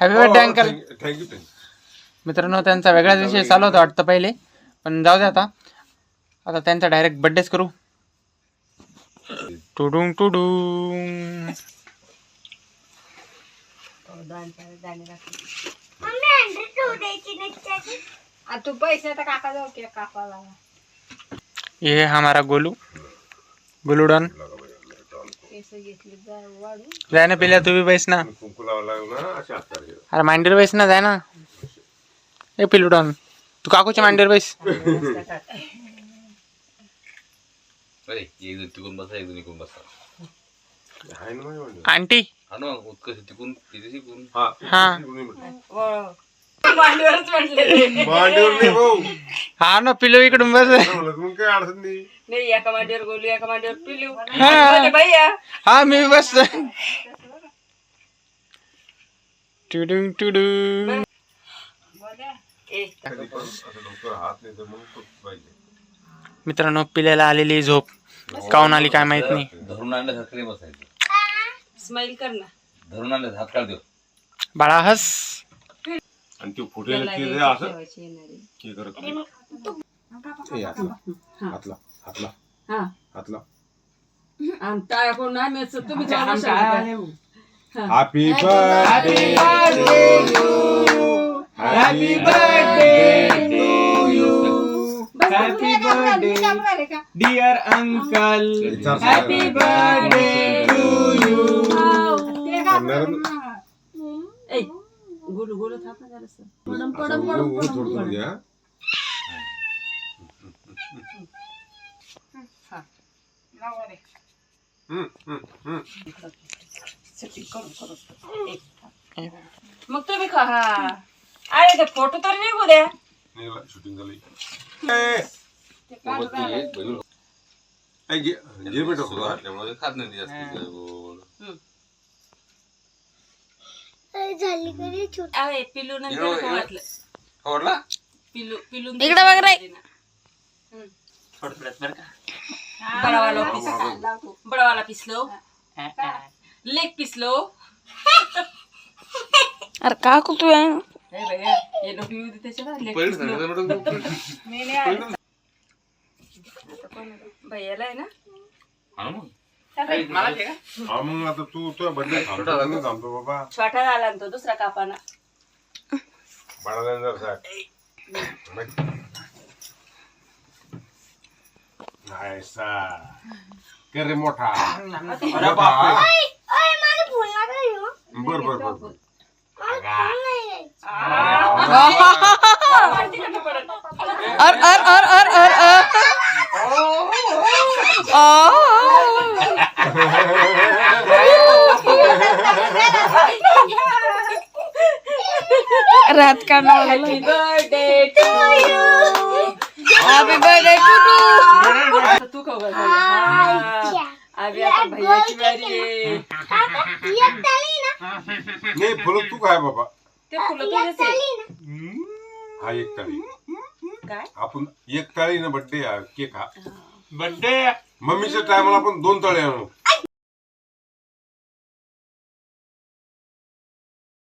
Happy birthday uncle. Thank you. मित्रांनो त्यांचा वेगळाच विषय चालू होता वाटतं पहिले, पण जाऊ दे आता त्यांचा डायरेक्ट बर्थडेच करू. टुडुंग टुडुंग. तू पैसे तर काका जाऊ केक कापाला. ये हमारा गोलू गोलूडन. जाय ना पिल्या तू भी बैस ना. अरे मांडीवर बैस ना, जाय ना. ए पिलुडन तू काकूच्या मांडीवर बैस. आंटी मांडीवरच म्हटले. हा ना पिलू इकडून बस. काय अडचण नाही, एका मांडीवर गोलू एका मांडीवर पिलू. भैया हा मी बस. टुडुंग टुडुंग. मित्रांनो पिल्याला आलेली झोप काऊन आली काय माहित नाही. धरून आणल्यासारखे बसायचं. स्माइल कर ना. धरून आणलं हात काढ देऊ. बाळा हस. आणि ते फुटेल की असं हे करत ए हातला हातला हा हातला आणि टाळ्या कोण आम्ही तुम्ही happy birthday happy birthday to you happy birthday dear uncle. Happy birthday to you. Golu Golu थांब ना जरासं. थोडं घ्या. मग तुम्ही खा. अरे ते फोटो तर निघू द्या. शूटिंग झाली. खात नाही जास्त. अरे पिलू नंतर वाटलं. आवडला पिलू पिलू इकडे बघ रे. बडावाला पिसलो. लेग पिसलो. अरे काकू तू आहे ना. हे नको येऊ दे त्याच्यावर. लेग पिसलो. भैयाला आहे ना. मग आता तू तुझ्या बर्थडे थांबतो बाबा. छोटा झाला तो दुसरा कापाना. कर रे मोठा. बर बर बर बर. रात का happy birthday to you. Happy birthday to तू खाऊ अभी आता भैयाची बारी आहे. नाही फुलं तू काय बाबा. ते फुलं तुझेच आहे. हा एक ताळी. काय आपण एक ताळी ना बर्थडे केक हा बर्थडे मम्मीच्या टायमाला आपण 2 ताळे आणू.